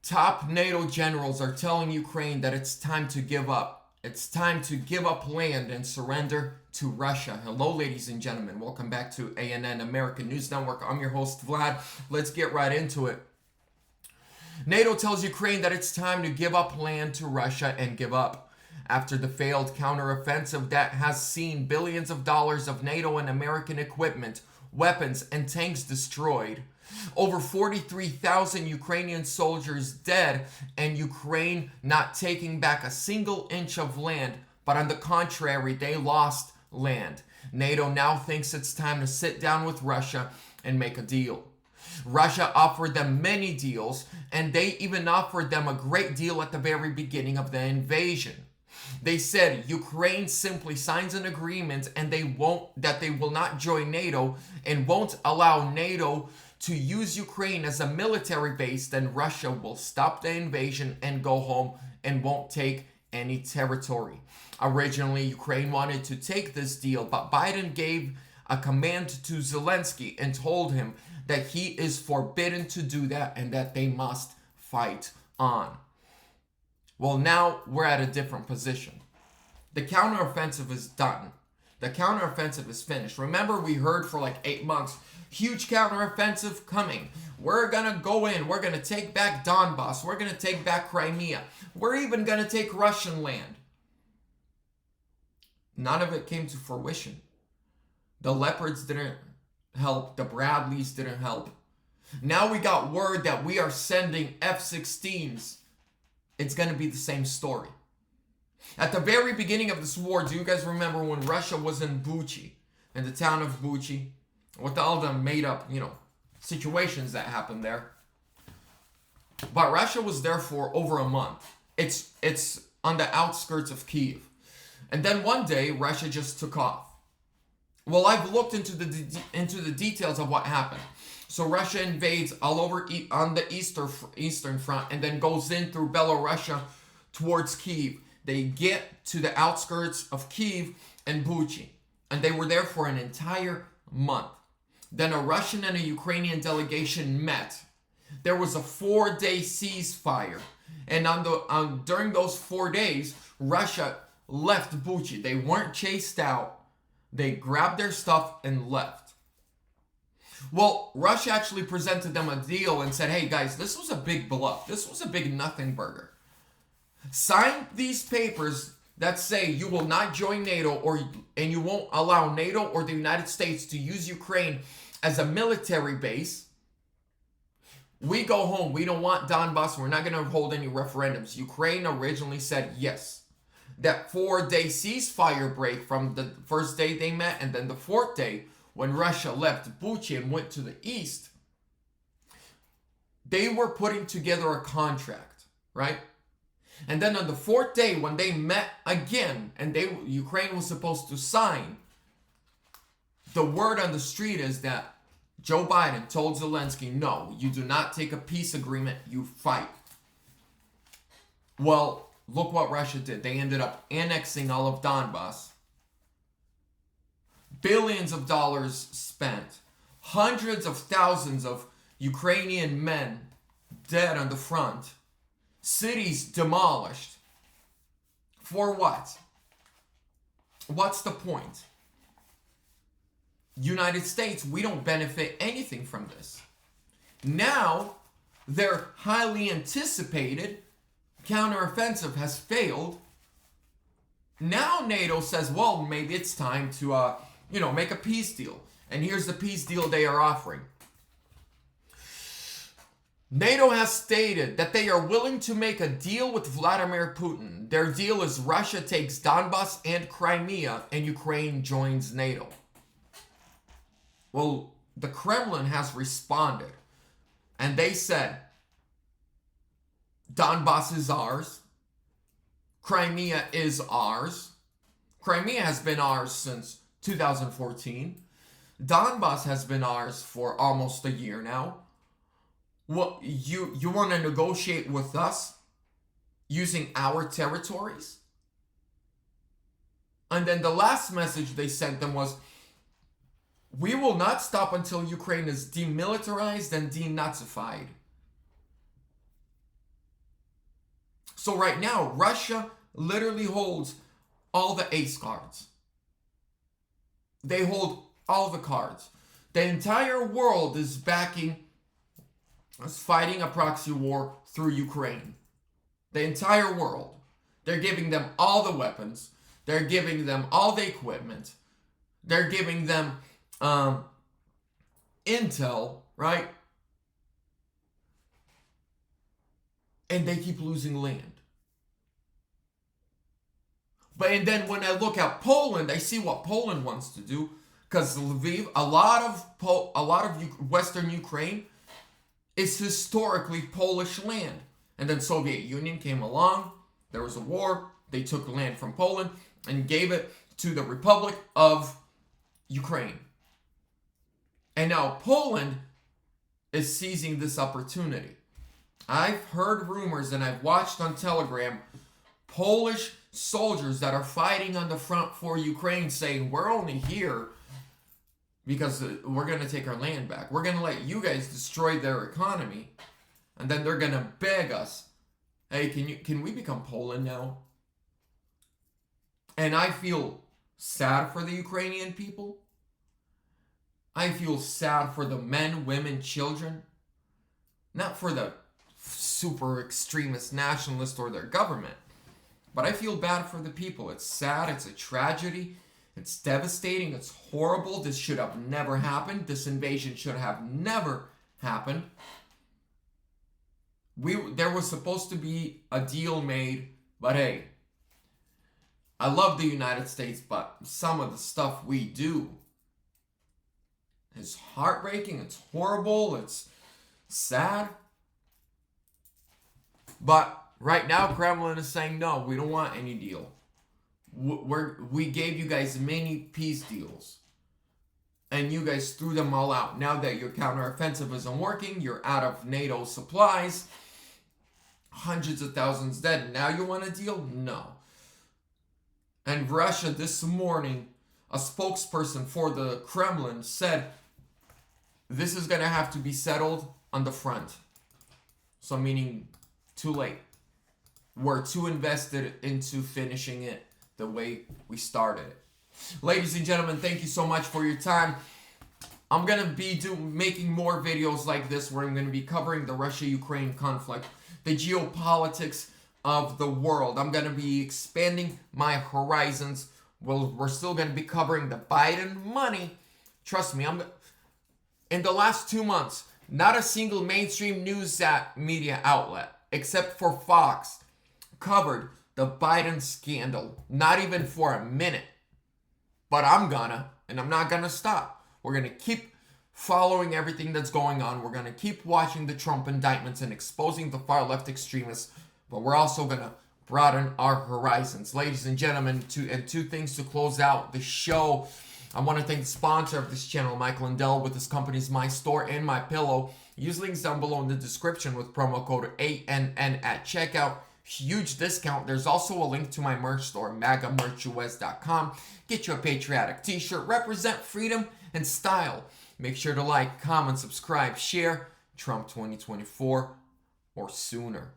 Top NATO generals are telling Ukraine that it's time to give up. It's time to give up land and surrender to Russia. Hello, ladies and gentlemen. Welcome back to ANN American News Network. I'm your host, Vlad. Let's get right into it. NATO tells Ukraine that it's time to give up land to Russia and give up. After the failed counteroffensive that has seen billions of dollars of NATO and American equipment, weapons, and tanks destroyed, over 43,000 Ukrainian soldiers dead, and Ukraine not taking back a single inch of land, but on the contrary, they lost land. NATO now thinks it's time to sit down with Russia and make a deal. Russia offered them many deals, and they even offered them a great deal at the very beginning of the invasion. They said Ukraine simply signs an agreement and they will not join NATO and won't allow NATO to use Ukraine as a military base, then Russia will stop the invasion and go home and won't take any territory. Originally, Ukraine wanted to take this deal, but Biden gave a command to Zelensky and told him that he is forbidden to do that and that they must fight on. Well, now we're at a different position. The counteroffensive is done. The counteroffensive is finished. Remember, we heard for like 8 months, huge counteroffensive coming. We're going to go in. We're going to take back Donbass. We're going to take back Crimea. We're even going to take Russian land. None of it came to fruition. The Leopards didn't help. The Bradleys didn't help. Now we got word that we are sending F-16s. It's going to be the same story. At the very beginning of this war, do you guys remember when Russia was in Buchi, in the town of Buchi, with all the made up, situations that happened there? But Russia was there for over a month. It's on the outskirts of Kyiv. And then one day, Russia just took off. Well, I've looked into the details of what happened. So Russia invades all over on the eastern front and then goes in through Belarusia towards Kyiv. They get to the outskirts of Kyiv and Buchi, and they were there for an entire month. Then a Russian and a Ukrainian delegation met. There was a 4-day ceasefire, and during those 4 days, Russia left Buchi. They weren't chased out. They grabbed their stuff and left. Well, Russia actually presented them a deal and said, hey guys, this was a big bluff. This was a big nothing burger. Sign these papers that say you will not join NATO and you won't allow NATO or the United States to use Ukraine as a military base. We go home. We don't want Donbass. We're not going to hold any referendums. Ukraine originally said yes. That 4-day ceasefire break from the first day they met and then the 4th day, when Russia left Buchi and went to the east, they were putting together a contract, right? And then on the 4th day, when they met again, and Ukraine was supposed to sign, the word on the street is that Joe Biden told Zelensky, no, you do not take a peace agreement, you fight. Well, look what Russia did. They ended up annexing all of Donbass. Billions of dollars spent. Hundreds of thousands of Ukrainian men dead on the front. Cities demolished. For what? What's the point? United States, we don't benefit anything from this. Now, their highly anticipated counteroffensive has failed. Now NATO says, well, maybe it's time to make a peace deal. And here's the peace deal they are offering. NATO has stated that they are willing to make a deal with Vladimir Putin. Their deal is Russia takes Donbass and Crimea and Ukraine joins NATO. Well, the Kremlin has responded. And they said, Donbass is ours. Crimea is ours. Crimea has been ours since 2014. Donbass has been ours for almost a year now. What, you want to negotiate with us using our territories? And then the last message they sent them was, we will not stop until Ukraine is demilitarized and denazified. So right now, Russia literally holds all the ace cards. They hold all the cards. The entire world is fighting a proxy war through Ukraine. The entire world. They're giving them all the weapons. They're giving them all the equipment. They're giving them intel, right? And they keep losing land. And then when I look at Poland, I see what Poland wants to do, because Lviv, a lot of Western Ukraine is historically Polish land. And then Soviet Union came along. There was a war. They took land from Poland and gave it to the Republic of Ukraine. And now Poland is seizing this opportunity. I've heard rumors and I've watched on Telegram Polish soldiers that are fighting on the front for Ukraine saying, we're only here because we're going to take our land back. We're going to let you guys destroy their economy. And then they're going to beg us, hey, can we become Poland now? And I feel sad for the Ukrainian people. I feel sad for the men, women, children. Not for the super extremist nationalist or their government. But I feel bad for the people. It's sad. It's a tragedy. It's devastating. It's horrible. This should have never happened. This invasion should have never happened. There was supposed to be a deal made, but hey, I love the United States, but some of the stuff we do is heartbreaking. It's horrible. It's sad. But right now, Kremlin is saying, no, we don't want any deal. We gave you guys many peace deals. And you guys threw them all out. Now that your counteroffensive isn't working, you're out of NATO supplies. Hundreds of thousands dead. Now you want a deal? No. And Russia this morning, a spokesperson for the Kremlin said, this is going to have to be settled on the front. So meaning too late. We're too invested into finishing it the way we started it. Ladies and gentlemen, thank you so much for your time. I'm going to be making more videos like this where I'm going to be covering the Russia-Ukraine conflict, the geopolitics of the world. I'm going to be expanding my horizons. We're still going to be covering the Biden money. Trust me, in the last 2 months, not a single mainstream news media outlet, except for Fox, covered the Biden scandal. Not even for a minute. But I'm not gonna stop. We're gonna keep following everything that's going on. We're gonna keep watching the Trump indictments and exposing the far left extremists. But we're also gonna broaden our horizons. Ladies and gentlemen, two things to close out the show. I want to thank the sponsor of this channel, Michael Lindell, with his company's My Store and My Pillow. Use links down below in the description with promo code ANN at checkout. Huge discount. There's also a link to my merch store, magamerchus.com. Get you a patriotic t-shirt. Represent freedom and style. Make sure to like, comment, subscribe, share. Trump 2024 or sooner.